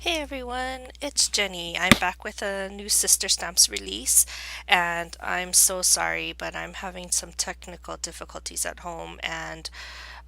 Hey everyone, it's Jenny. I'm back with a new Sister Stamps release, and I'm so sorry, but I'm having some technical difficulties at home, and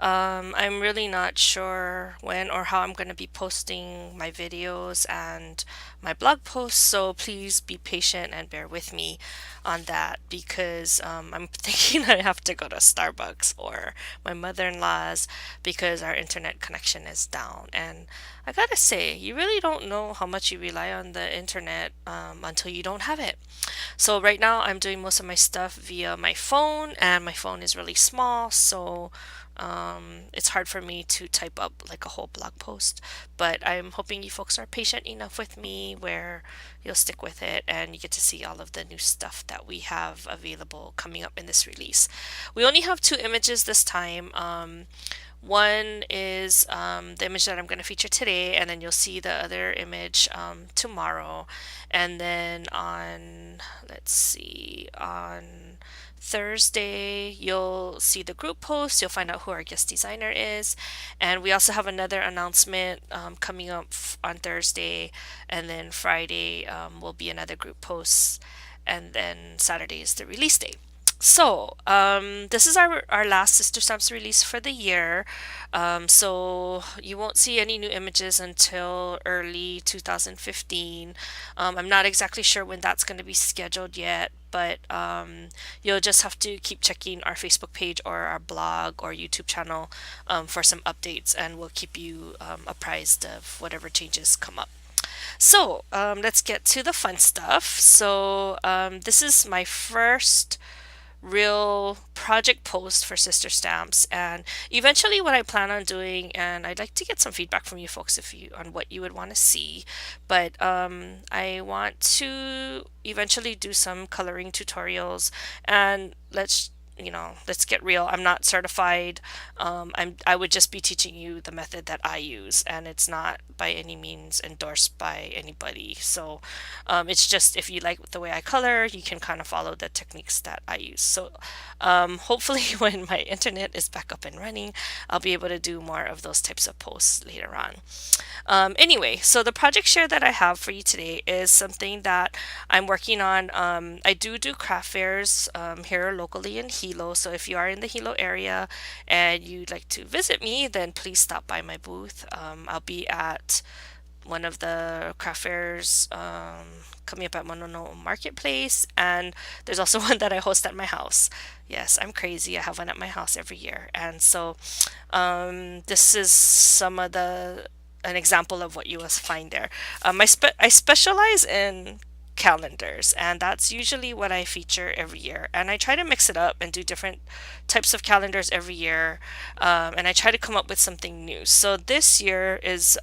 I'm really not sure when or how I'm going to be posting my videos and my blog posts, so please be patient and bear with me on that because I'm thinking I have to go to Starbucks or my mother-in-law's because our internet connection is down. And I gotta say, you really don't know how much you rely on the internet until you don't have it. So right now I'm doing most of my stuff via my phone, and my phone is really small, so it's hard for me to type up like a whole blog post. But I'm hoping you folks are patient enough with me where you'll stick with it and you get to see all of the new stuff that we have available coming up in this release. We only have two images this time. One is the image that I'm going to feature today, and then you'll see the other image tomorrow. And then let's see, on Thursday, you'll see the group post. You'll find out who our guest designer is. And we also have another announcement coming up on Thursday. And then Friday will be another group post. And then Saturday is the release date. So, this is our last Sister Stamps release for the year. So you won't see any new images until early 2015. I'm not exactly sure when that's going to be scheduled yet, but you'll just have to keep checking our Facebook page or our blog or YouTube channel for some updates, and we'll keep you apprised of whatever changes come up. So, let's get to the fun stuff. So, this is my first real project post for Sister Stamps, and eventually what I plan on doing, and I'd like to get some feedback from you folks if you on what you would want to see, but I want to eventually do some coloring tutorials, and let's get real. I'm not certified. I would just be teaching you the method that I use, and it's not by any means endorsed by anybody. So it's just if you like the way I color, you can kind of follow the techniques that I use. So hopefully, when my internet is back up and running, I'll be able to do more of those types of posts later on. Anyway, so the project share that I have for you today is something that I'm working on. I do craft fairs here locally in Hilo. So if you are in the Hilo area and you'd like to visit me, then please stop by my booth. I'll be at one of the craft fairs coming up at Monono Marketplace, and there's also one that I host at my house. Yes, I'm crazy. I have one at my house every year, and so this is some of the an example of what you will find there. I specialize in calendars, and that's usually what I feature every year. And I try to mix it up and do different types of calendars every year, and I try to come up with something new. So this year is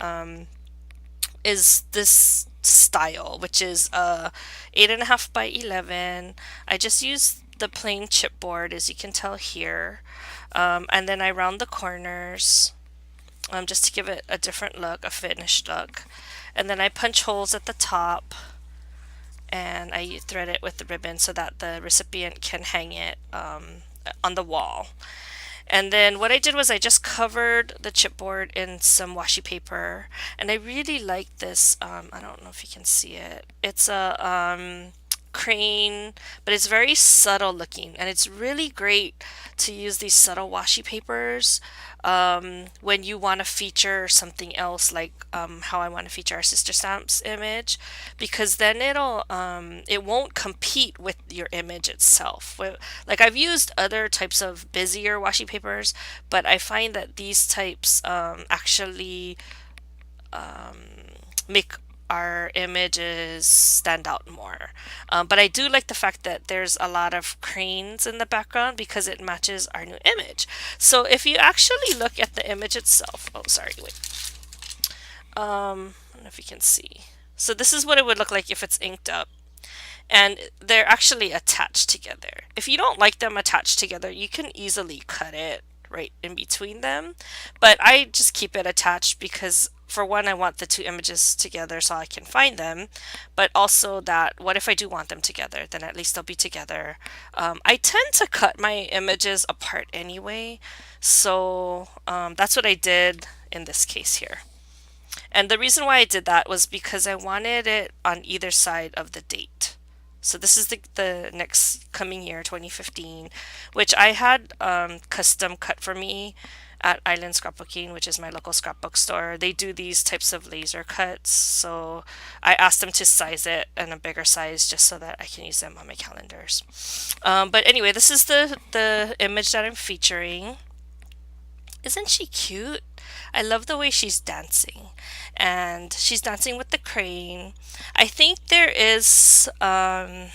this style, which is 8.5 by 11. I just use the plain chipboard, as you can tell here, and then I round the corners just to give it a different look, a finished look. And then I punch holes at the top, and I thread it with the ribbon so that the recipient can hang it on the wall. And then what I did was I just covered the chipboard in some washi paper, and I really like this. I don't know if you can see it. It's a crane, but it's very subtle looking, and it's really great to use these subtle washi papers when you want to feature something else, like how I want to feature our Sister Stamps image, because then it won't compete with your image itself. Like, I've used other types of busier washi papers, but I find that these types actually make our images stand out more. But I do like the fact that there's a lot of cranes in the background because it matches our new image. So if you actually look at the image itself, oh, sorry, wait. I don't know if you can see. So this is what it would look like if it's inked up. And they're actually attached together. If you don't like them attached together, you can easily cut it right in between them. But I just keep it attached because, for one, I want the two images together so I can find them. But also that, what if I do want them together? Then at least they'll be together. I tend to cut my images apart anyway. So that's what I did in this case here. And the reason why I did that was because I wanted it on either side of the date. So this is the next coming year, 2015, which I had custom cut for me at Island Scrapbooking, which is my local scrapbook store. They do these types of laser cuts. So I asked them to size it in a bigger size just so that I can use them on my calendars. But anyway, this is the image that I'm featuring. Isn't she cute? I love the way she's dancing. And she's dancing with the crane. I think there is, I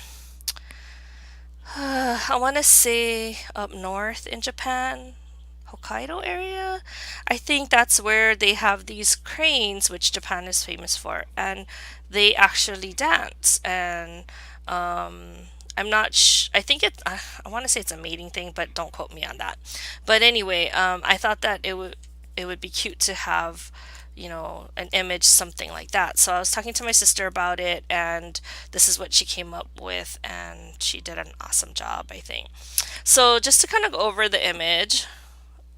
want to say up north in Japan, Hokkaido area. I think that's where they have these cranes, which Japan is famous for, and they actually dance. And I'm not. I think it. I want to say it's a mating thing, but don't quote me on that. But anyway, I thought that it would be cute to have, an image, something like that. So I was talking to my sister about it, and this is what she came up with, and she did an awesome job, I think. So just to kind of go over the image,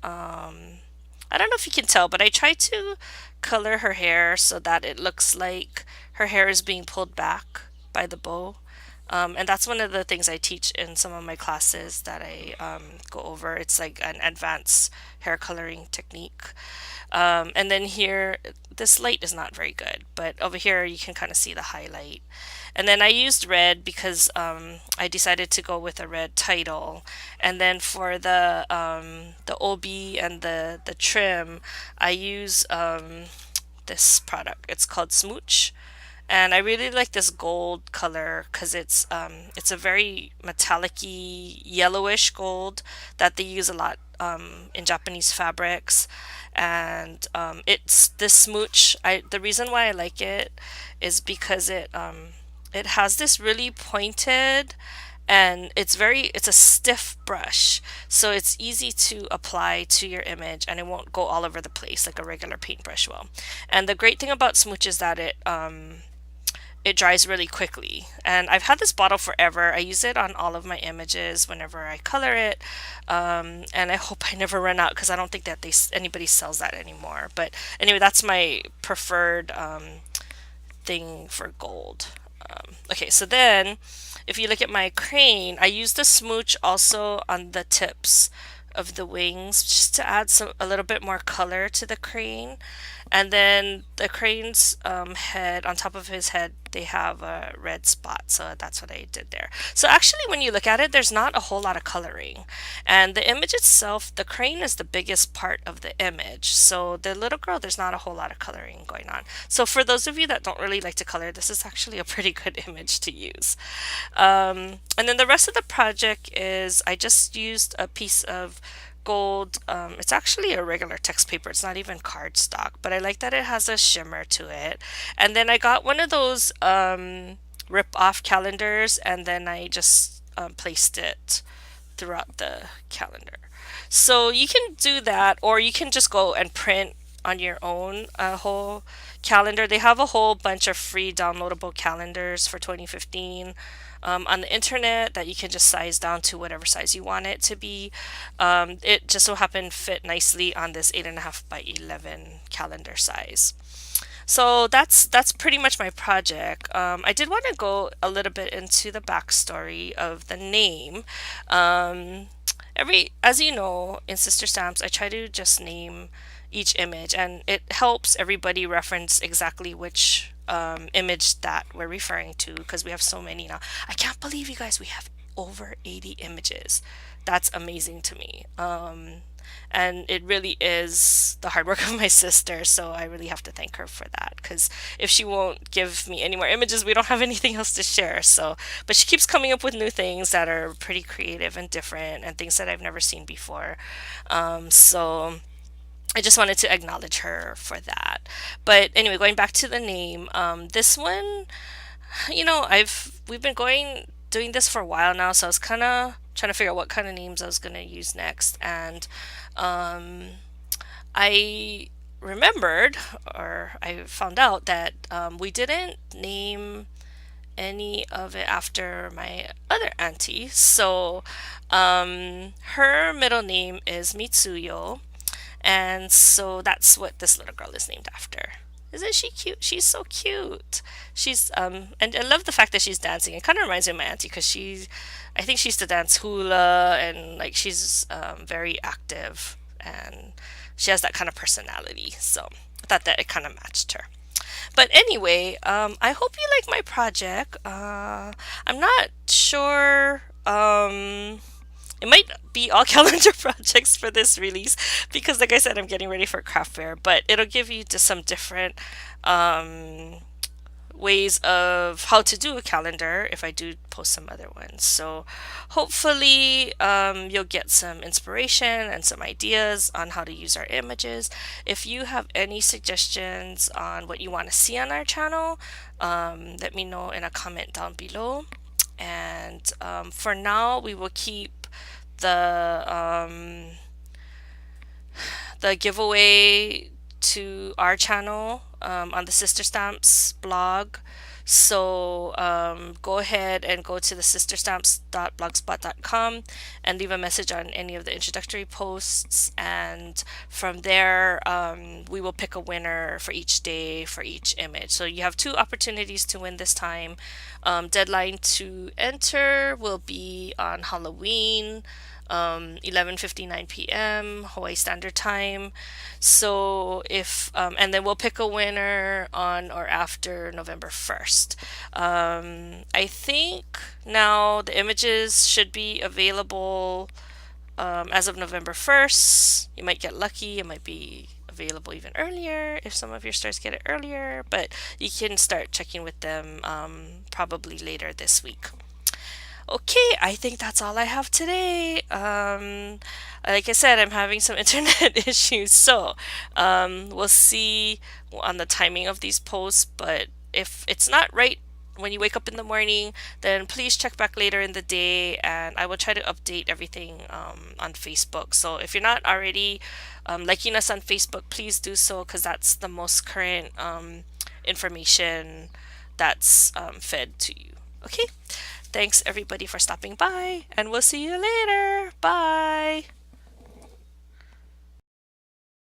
I don't know if you can tell, but I tried to color her hair so that it looks like her hair is being pulled back by the bow. And that's one of the things I teach in some of my classes that I go over. It's like an advanced hair coloring technique. And then here, this light is not very good, but over here you can kind of see the highlight. And then I used red because I decided to go with a red title. And then for the OB and the trim, I use this product. It's called Smooch, and I really like this gold color because it's a very metallic-y yellowish gold that they use a lot in Japanese fabrics. And it's this smooch. The reason why I like it is because it has this really pointed, and it's a stiff brush, so it's easy to apply to your image and it won't go all over the place like a regular paintbrush will. And the great thing about smooch is that it dries really quickly. And I've had this bottle forever. I use it on all of my images whenever I color it. And I hope I never run out because I don't think that anybody sells that anymore. But anyway, that's my preferred thing for gold. Okay, so then if you look at my crane, I use the smooch also on the tips of the wings just to add a little bit more color to the crane. And then the crane's head, on top of his head, they have a red spot. So that's what I did there. So actually, when you look at it, there's not a whole lot of coloring. And the image itself, the crane is the biggest part of the image. So the little girl, there's not a whole lot of coloring going on. So for those of you that don't really like to color, this is actually a pretty good image to use. And then the rest of the project is I just used a piece of gold. It's actually a regular text paper. It's not even cardstock, but I like that it has a shimmer to it. And then I got one of those rip-off calendars, and then I just placed it throughout the calendar. So you can do that, or you can just go and print on your own a whole calendar. They have a whole bunch of free downloadable calendars for 2015 on the internet that you can just size down to whatever size you want it to be. It just so happened fit nicely on this 8.5 by 11 calendar size. So that's pretty much my project. I did want to go a little bit into the backstory of the name. As you know, in Sister Stamps, I try to just name each image, and it helps everybody reference exactly which image that we're referring to because we have so many now. I can't believe you guys, we have over 80 images. That's amazing to me. And it really is the hard work of my sister, so I really have to thank her for that because if she won't give me any more images, we don't have anything else to share. So, but she keeps coming up with new things that are pretty creative and different and things that I've never seen before. So I just wanted to acknowledge her for that. But anyway, going back to the name, this one, we've been doing this for a while now, so I was kind of trying to figure out what kind of names I was going to use next. And I remembered, or I found out that we didn't name any of it after my other auntie. So her middle name is Mitsuyo, and so that's what this little girl is named after. Isn't she cute? She's so cute. And I love the fact that she's dancing. It kind of reminds me of my auntie because I think she used to dance hula and like she's very active and she has that kind of personality. So I thought that it kind of matched her. But anyway, I hope you like my project. I'm not sure. It might be all calendar projects for this release because, like I said, I'm getting ready for craft fair. But it'll give you just some different um, ways of how to do a calendar if I do post some other ones. So hopefully you'll get some inspiration and some ideas on how to use our images. If you have any suggestions on what you want to see on our channel, let me know in a comment down below. And for now, we will keep the the giveaway to our channel on the Sister Stamps blog. So go ahead and go to the sisterstamps.blogspot.com and leave a message on any of the introductory posts. And from there, we will pick a winner for each day for each image. So you have two opportunities to win this time. Deadline to enter will be on Halloween, 11:59 p.m. Hawaii Standard Time. So if and then we'll pick a winner on or after November 1st. I think now the images should be available as of November 1st. You might get lucky. It might be available even earlier if some of your stores get it earlier, but you can start checking with them probably later this week. Okay, I think that's all I have today. Like I said, I'm having some internet issues, so we'll see on the timing of these posts. But if it's not right when you wake up in the morning, then please check back later in the day, and I will try to update everything on Facebook. So if you're not already liking us on Facebook, please do so because that's the most current information that's fed to you. Okay? Thanks everybody for stopping by, and we'll see you later. Bye.